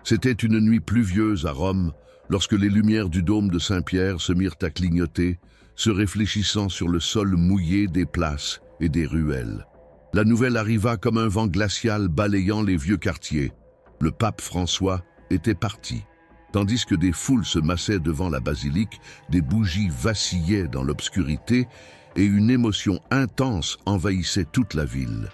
C'était une nuit pluvieuse à Rome, lorsque les lumières du dôme de Saint-Pierre se mirent à clignoter, se réfléchissant sur le sol mouillé des places et des ruelles. La nouvelle arriva comme un vent glacial balayant les vieux quartiers. Le pape François était parti. Tandis que des foules se massaient devant la basilique, des bougies vacillaient dans l'obscurité et une émotion intense envahissait toute la ville.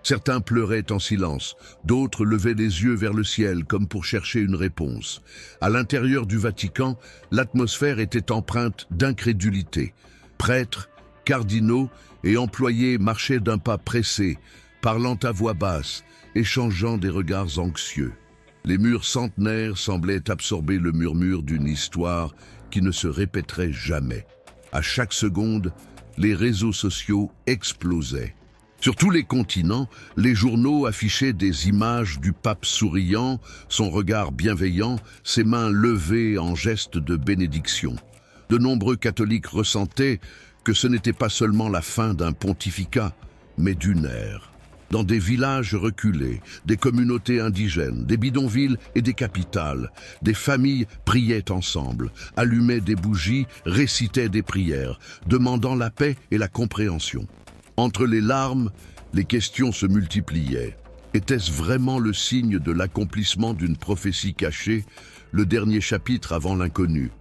Certains pleuraient en silence, d'autres levaient les yeux vers le ciel comme pour chercher une réponse. À l'intérieur du Vatican, l'atmosphère était empreinte d'incrédulité. Prêtres, cardinaux et employés marchaient d'un pas pressé, parlant à voix basse, échangeant des regards anxieux. Les murs centenaires semblaient absorber le murmure d'une histoire qui ne se répéterait jamais. À chaque seconde, les réseaux sociaux explosaient. Sur tous les continents, les journaux affichaient des images du pape souriant, son regard bienveillant, ses mains levées en geste de bénédiction. De nombreux catholiques ressentaient que ce n'était pas seulement la fin d'un pontificat, mais d'une ère. Dans des villages reculés, des communautés indigènes, des bidonvilles et des capitales, des familles priaient ensemble, allumaient des bougies, récitaient des prières, demandant la paix et la compréhension. Entre les larmes, les questions se multipliaient. Était-ce vraiment le signe de l'accomplissement d'une prophétie cachée, le dernier chapitre avant l'inconnu?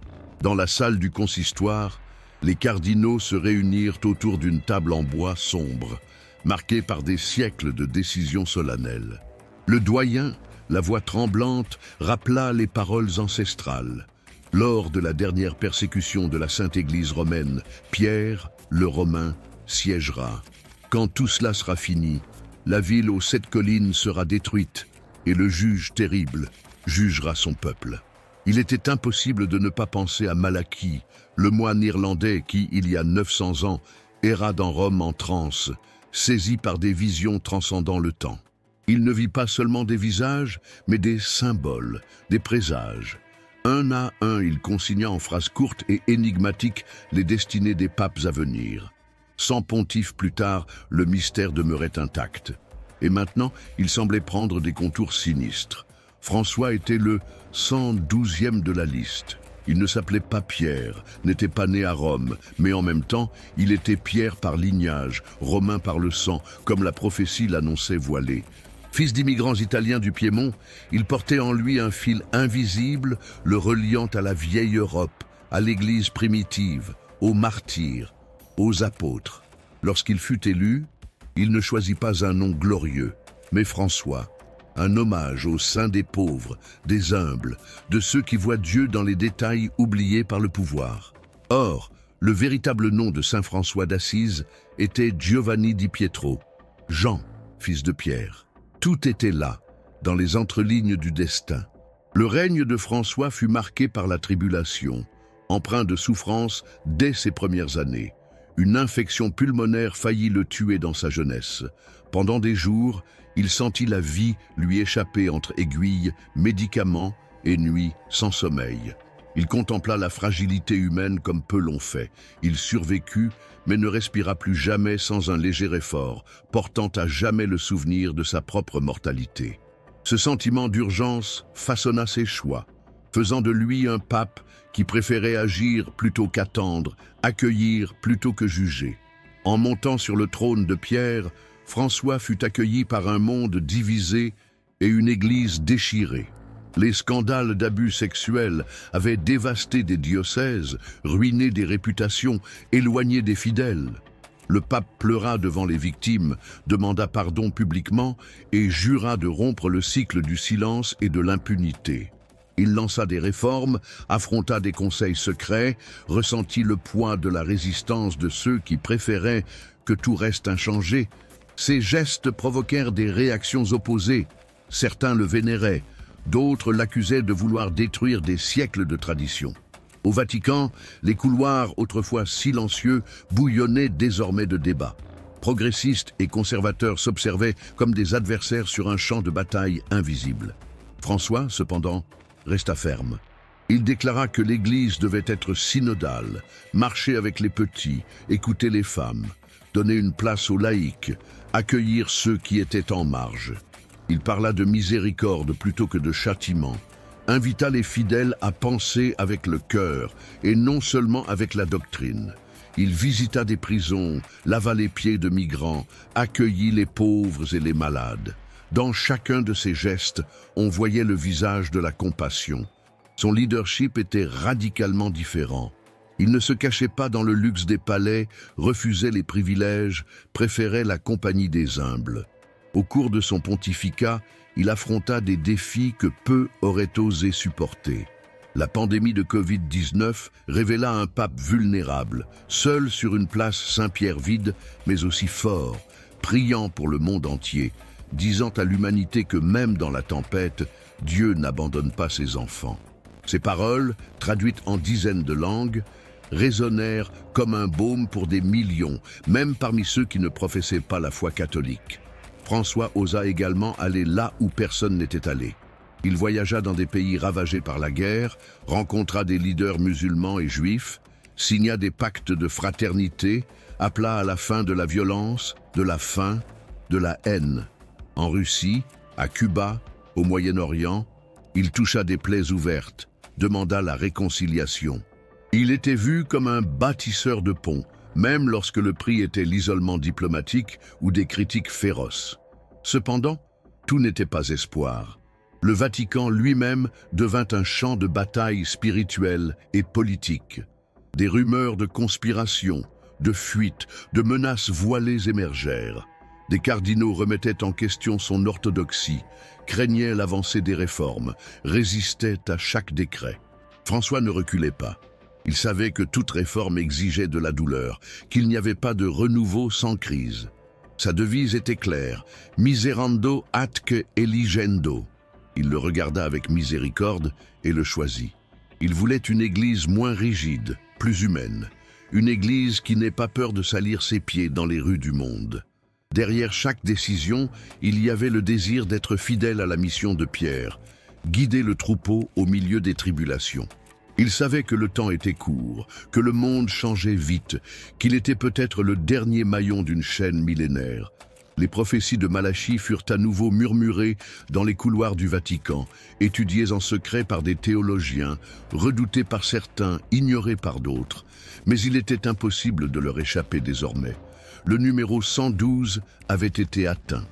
Dans la salle du consistoire, les cardinaux se réunirent autour d'une table en bois sombre, marquée par des siècles de décisions solennelles. Le doyen, la voix tremblante, rappela les paroles ancestrales. Lors de la dernière persécution de la Sainte Église romaine, Pierre, le Romain, siégera. Quand tout cela sera fini, la ville aux 7 collines sera détruite et le juge terrible jugera son peuple. Il était impossible de ne pas penser à Malachie, le moine irlandais qui, il y a 900 ans, erra dans Rome en transe, saisi par des visions transcendant le temps. Il ne vit pas seulement des visages, mais des symboles, des présages. Un à un, il consigna en phrases courtes et énigmatiques les destinées des papes à venir. 100 pontifes plus tard, le mystère demeurait intact. Et maintenant, il semblait prendre des contours sinistres. François était le 112e de la liste. Il ne s'appelait pas Pierre, n'était pas né à Rome, mais en même temps, il était Pierre par lignage, romain par le sang, comme la prophétie l'annonçait voilée. Fils d'immigrants italiens du Piémont, il portait en lui un fil invisible, le reliant à la vieille Europe, à l'Église primitive, aux martyrs, aux apôtres. Lorsqu'il fut élu, il ne choisit pas un nom glorieux, mais François, un hommage aux saints des pauvres, des humbles, de ceux qui voient Dieu dans les détails oubliés par le pouvoir. Or, le véritable nom de saint François d'Assise était Giovanni di Pietro, Jean, fils de Pierre. Tout était là, dans les entrelignes du destin. Le règne de François fut marqué par la tribulation, empreint de souffrance dès ses premières années. Une infection pulmonaire faillit le tuer dans sa jeunesse. Pendant des jours, il sentit la vie lui échapper entre aiguilles, médicaments et nuits sans sommeil. Il contempla la fragilité humaine comme peu l'ont fait. Il survécut, mais ne respira plus jamais sans un léger effort, portant à jamais le souvenir de sa propre mortalité. Ce sentiment d'urgence façonna ses choix, faisant de lui un pape qui préférait agir plutôt qu'attendre, accueillir plutôt que juger. En montant sur le trône de Pierre, François fut accueilli par un monde divisé et une église déchirée. Les scandales d'abus sexuels avaient dévasté des diocèses, ruiné des réputations, éloigné des fidèles. Le pape pleura devant les victimes, demanda pardon publiquement et jura de rompre le cycle du silence et de l'impunité. Il lança des réformes, affronta des conseils secrets, ressentit le poids de la résistance de ceux qui préféraient que tout reste inchangé. Ces gestes provoquèrent des réactions opposées. Certains le vénéraient, d'autres l'accusaient de vouloir détruire des siècles de tradition. Au Vatican, les couloirs, autrefois silencieux, bouillonnaient désormais de débats. Progressistes et conservateurs s'observaient comme des adversaires sur un champ de bataille invisible. François, cependant, resta ferme. Il déclara que l'Église devait être synodale, marcher avec les petits, écouter les femmes, donner une place aux laïcs, accueillir ceux qui étaient en marge. Il parla de miséricorde plutôt que de châtiment, invita les fidèles à penser avec le cœur et non seulement avec la doctrine. Il visita des prisons, lava les pieds de migrants, accueillit les pauvres et les malades. Dans chacun de ses gestes, on voyait le visage de la compassion. Son leadership était radicalement différent. Il ne se cachait pas dans le luxe des palais, refusait les privilèges, préférait la compagnie des humbles. Au cours de son pontificat, il affronta des défis que peu auraient osé supporter. La pandémie de Covid-19 révéla un pape vulnérable, seul sur une place Saint-Pierre vide, mais aussi fort, priant pour le monde entier, disant à l'humanité que même dans la tempête, Dieu n'abandonne pas ses enfants. Ces paroles, traduites en dizaines de langues, résonnèrent comme un baume pour des millions, même parmi ceux qui ne professaient pas la foi catholique. François osa également aller là où personne n'était allé. Il voyagea dans des pays ravagés par la guerre, rencontra des leaders musulmans et juifs, signa des pactes de fraternité, appela à la fin de la violence, de la faim, de la haine. En Russie, à Cuba, au Moyen-Orient, il toucha des plaies ouvertes, demanda la réconciliation. Il était vu comme un bâtisseur de ponts, même lorsque le prix était l'isolement diplomatique ou des critiques féroces. Cependant, tout n'était pas espoir. Le Vatican lui-même devint un champ de bataille spirituelle et politique. Des rumeurs de conspiration, de fuites, de menaces voilées émergèrent. Des cardinaux remettaient en question son orthodoxie, craignaient l'avancée des réformes, résistaient à chaque décret. François ne reculait pas. Il savait que toute réforme exigeait de la douleur, qu'il n'y avait pas de renouveau sans crise. Sa devise était claire, « Miserando atque eligendo ». Il le regarda avec miséricorde et le choisit. Il voulait une église moins rigide, plus humaine, une église qui n'ait pas peur de salir ses pieds dans les rues du monde. Derrière chaque décision, il y avait le désir d'être fidèle à la mission de Pierre, guider le troupeau au milieu des tribulations. Il savait que le temps était court, que le monde changeait vite, qu'il était peut-être le dernier maillon d'une chaîne millénaire. Les prophéties de Malachie furent à nouveau murmurées dans les couloirs du Vatican, étudiées en secret par des théologiens, redoutées par certains, ignorées par d'autres. Mais il était impossible de leur échapper désormais. Le numéro 112 avait été atteint.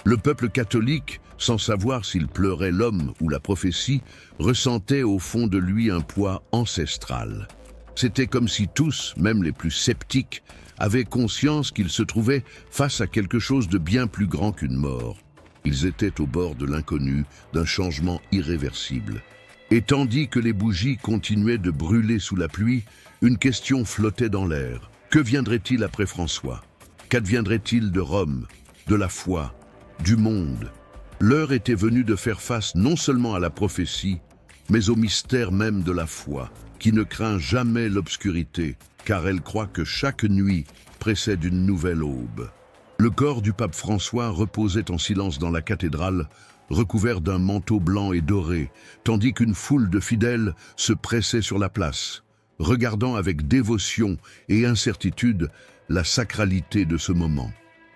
Le peuple catholique, sans savoir s'il pleurait l'homme ou la prophétie, ressentait au fond de lui un poids ancestral. C'était comme si tous, même les plus sceptiques, avaient conscience qu'ils se trouvaient face à quelque chose de bien plus grand qu'une mort. Ils étaient au bord de l'inconnu, d'un changement irréversible. Et tandis que les bougies continuaient de brûler sous la pluie, une question flottait dans l'air. Que viendrait-il après François? Qu'adviendrait-il de Rome, de la foi, du monde? L'heure était venue de faire face non seulement à la prophétie, mais au mystère même de la foi, qui ne craint jamais l'obscurité, car elle croit que chaque nuit précède une nouvelle aube. Le corps du pape François reposait en silence dans la cathédrale, recouvert d'un manteau blanc et doré, tandis qu'une foule de fidèles se pressait sur la place, regardant avec dévotion et incertitude la sacralité de ce moment.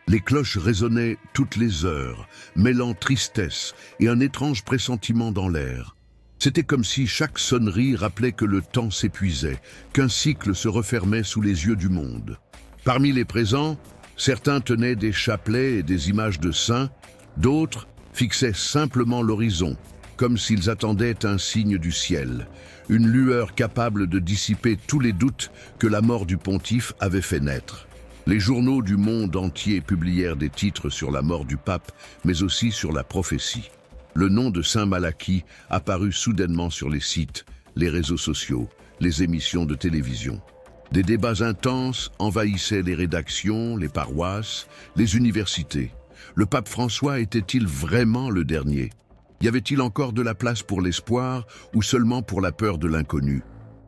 Les cloches résonnaient toutes les heures, mêlant tristesse et un étrange pressentiment dans l'air. C'était comme si chaque sonnerie rappelait que le temps s'épuisait, qu'un cycle se refermait sous les yeux du monde. Parmi les présents, certains tenaient des chapelets et des images de saints, d'autres fixaient simplement l'horizon, comme s'ils attendaient un signe du ciel, une lueur capable de dissiper tous les doutes que la mort du pontife avait fait naître. Les journaux du monde entier publièrent des titres sur la mort du pape, mais aussi sur la prophétie. Le nom de Saint Malachie apparut soudainement sur les sites, les réseaux sociaux, les émissions de télévision. Des débats intenses envahissaient les rédactions, les paroisses, les universités. Le pape François était-il vraiment le dernier? Y avait-il encore de la place pour l'espoir ou seulement pour la peur de l'inconnu?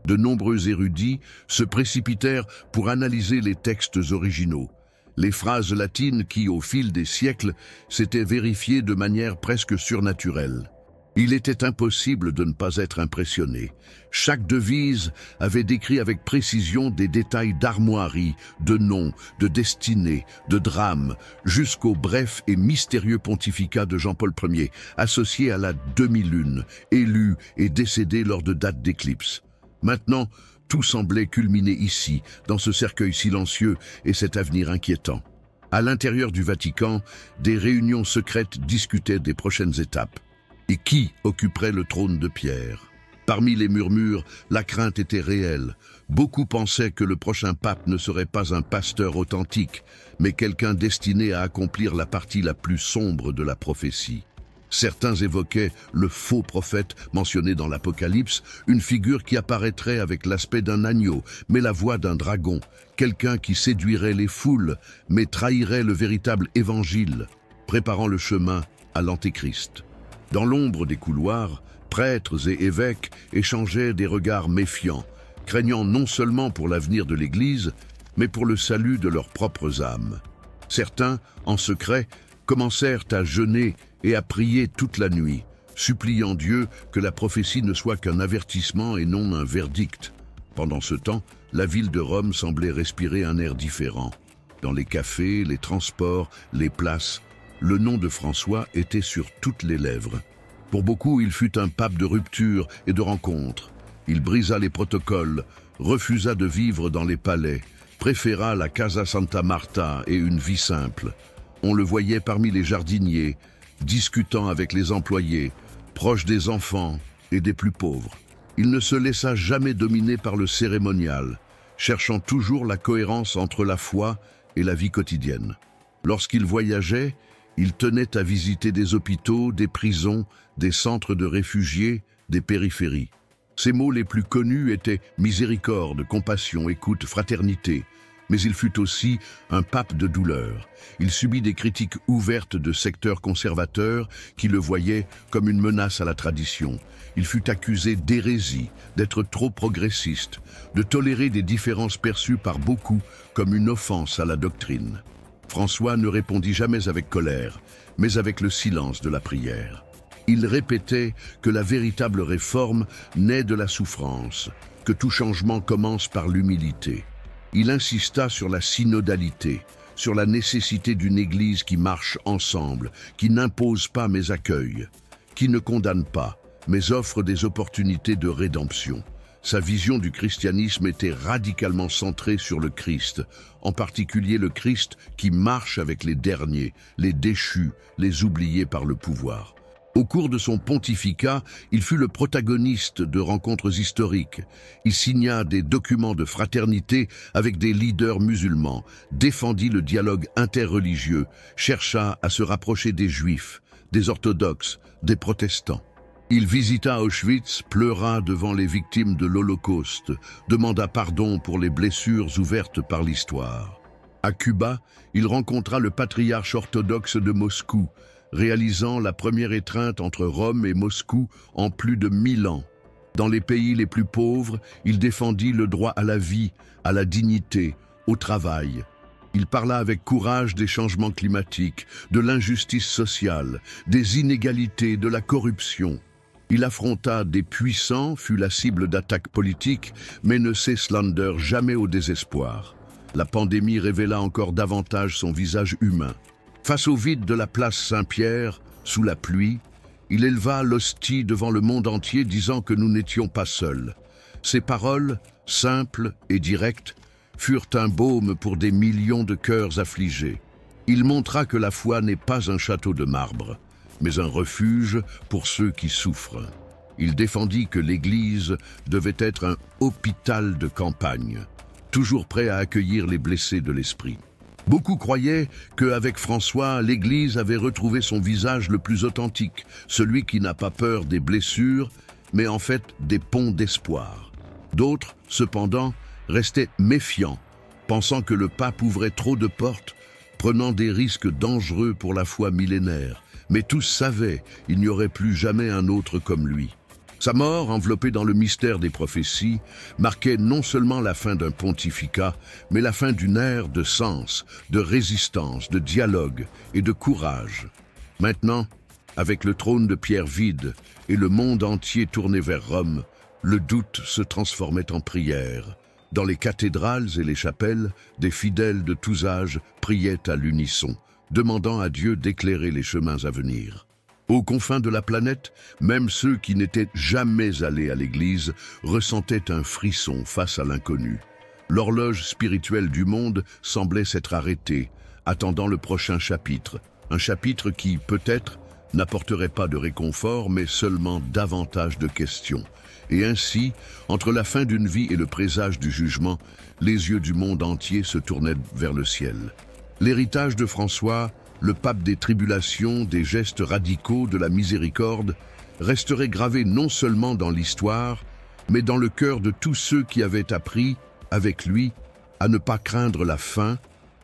De nombreux érudits se précipitèrent pour analyser les textes originaux. Les phrases latines qui, au fil des siècles, s'étaient vérifiées de manière presque surnaturelle. Il était impossible de ne pas être impressionné. Chaque devise avait décrit avec précision des détails d'armoiries, de noms, de destinées, de drames, jusqu'au bref et mystérieux pontificat de Jean-Paul Ier, associé à la demi-lune, élu et décédé lors de dates d'éclipse. Maintenant, tout semblait culminer ici, dans ce cercueil silencieux et cet avenir inquiétant. À l'intérieur du Vatican, des réunions secrètes discutaient des prochaines étapes. Et qui occuperait le trône de pierre? Parmi les murmures, la crainte était réelle. Beaucoup pensaient que le prochain pape ne serait pas un pasteur authentique, mais quelqu'un destiné à accomplir la partie la plus sombre de la prophétie. Certains évoquaient le faux prophète mentionné dans l'Apocalypse, une figure qui apparaîtrait avec l'aspect d'un agneau, mais la voix d'un dragon, quelqu'un qui séduirait les foules, mais trahirait le véritable évangile, préparant le chemin à l'Antéchrist. Dans l'ombre des couloirs, prêtres et évêques échangeaient des regards méfiants, craignant non seulement pour l'avenir de l'Église, mais pour le salut de leurs propres âmes. Certains, en secret, commencèrent à jeûner et à prier toute la nuit, suppliant Dieu que la prophétie ne soit qu'un avertissement et non un verdict. Pendant ce temps, la ville de Rome semblait respirer un air différent. Dans les cafés, les transports, les places, le nom de François était sur toutes les lèvres. Pour beaucoup, il fut un pape de rupture et de rencontre. Il brisa les protocoles, refusa de vivre dans les palais, préféra la Casa Santa Marta et une vie simple. On le voyait parmi les jardiniers, discutant avec les employés, proche des enfants et des plus pauvres. Il ne se laissa jamais dominer par le cérémonial, cherchant toujours la cohérence entre la foi et la vie quotidienne. Lorsqu'il voyageait, il tenait à visiter des hôpitaux, des prisons, des centres de réfugiés, des périphéries. Ses mots les plus connus étaient miséricorde, compassion, écoute, fraternité. Mais il fut aussi un pape de douleur. Il subit des critiques ouvertes de secteurs conservateurs qui le voyaient comme une menace à la tradition. Il fut accusé d'hérésie, d'être trop progressiste, de tolérer des différences perçues par beaucoup comme une offense à la doctrine. François ne répondit jamais avec colère, mais avec le silence de la prière. Il répétait que la véritable réforme naît de la souffrance, que tout changement commence par l'humilité. Il insista sur la synodalité, sur la nécessité d'une Église qui marche ensemble, qui n'impose pas mais accueille, qui ne condamne pas, mais offre des opportunités de rédemption. Sa vision du christianisme était radicalement centrée sur le Christ, en particulier le Christ qui marche avec les derniers, les déchus, les oubliés par le pouvoir. Au cours de son pontificat, il fut le protagoniste de rencontres historiques. Il signa des documents de fraternité avec des leaders musulmans, défendit le dialogue interreligieux, chercha à se rapprocher des juifs, des orthodoxes, des protestants. Il visita Auschwitz, pleura devant les victimes de l'Holocauste, demanda pardon pour les blessures ouvertes par l'histoire. À Cuba, il rencontra le patriarche orthodoxe de Moscou, réalisant la première étreinte entre Rome et Moscou en plus de 1000 ans. Dans les pays les plus pauvres, il défendit le droit à la vie, à la dignité, au travail. Il parla avec courage des changements climatiques, de l'injustice sociale, des inégalités, de la corruption. Il affronta des puissants, fut la cible d'attaques politiques, mais ne s'eslandeur jamais au désespoir. La pandémie révéla encore davantage son visage humain. Face au vide de la place Saint-Pierre, sous la pluie, il éleva l'hostie devant le monde entier disant que nous n'étions pas seuls. Ses paroles, simples et directes, furent un baume pour des millions de cœurs affligés. Il montra que la foi n'est pas un château de marbre, mais un refuge pour ceux qui souffrent. Il défendit que l'Église devait être un hôpital de campagne, toujours prêt à accueillir les blessés de l'esprit. Beaucoup croyaient qu'avec François, l'Église avait retrouvé son visage le plus authentique, celui qui n'a pas peur des blessures, mais en fait des ponts d'espoir. D'autres, cependant, restaient méfiants, pensant que le pape ouvrait trop de portes, prenant des risques dangereux pour la foi millénaire. Mais tous savaient qu'il n'y aurait plus jamais un autre comme lui. Sa mort, enveloppée dans le mystère des prophéties, marquait non seulement la fin d'un pontificat, mais la fin d'une ère de sens, de résistance, de dialogue et de courage. Maintenant, Avec le trône de pierre vide et le monde entier tourné vers Rome, le doute se transformait en prière. Dans les cathédrales et les chapelles, des fidèles de tous âges priaient à l'unisson, demandant à Dieu d'éclairer les chemins à venir. Aux confins de la planète, même ceux qui n'étaient jamais allés à l'église ressentaient un frisson face à l'inconnu. L'horloge spirituelle du monde semblait s'être arrêtée, attendant le prochain chapitre. Un chapitre qui, peut-être, n'apporterait pas de réconfort, mais seulement davantage de questions. Et ainsi, entre la fin d'une vie et le présage du jugement, les yeux du monde entier se tournaient vers le ciel. L'héritage de François, le pape des tribulations, des gestes radicaux, de la miséricorde, resterait gravé non seulement dans l'histoire, mais dans le cœur de tous ceux qui avaient appris, avec lui, à ne pas craindre la faim,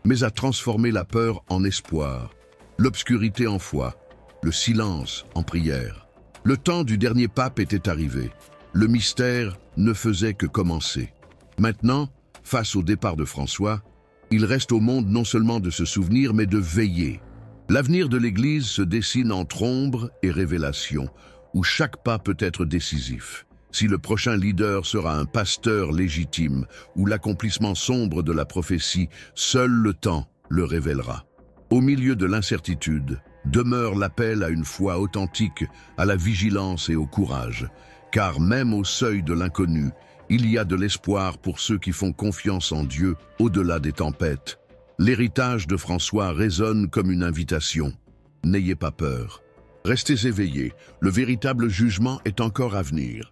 mais à transformer la peur en espoir, l'obscurité en foi, le silence en prière. Le temps du dernier pape était arrivé. Le mystère ne faisait que commencer. Maintenant, face au départ de François, il reste au monde non seulement de se souvenir, mais de veiller. L'avenir de l'Église se dessine entre ombre et révélation, où chaque pas peut être décisif. Si le prochain leader sera un pasteur légitime ou l'accomplissement sombre de la prophétie, seul le temps le révélera. Au milieu de l'incertitude, demeure l'appel à une foi authentique, à la vigilance et au courage, car même au seuil de l'inconnu, il y a de l'espoir pour ceux qui font confiance en Dieu au-delà des tempêtes. L'héritage de François résonne comme une invitation. N'ayez pas peur. Restez éveillés, le véritable jugement est encore à venir.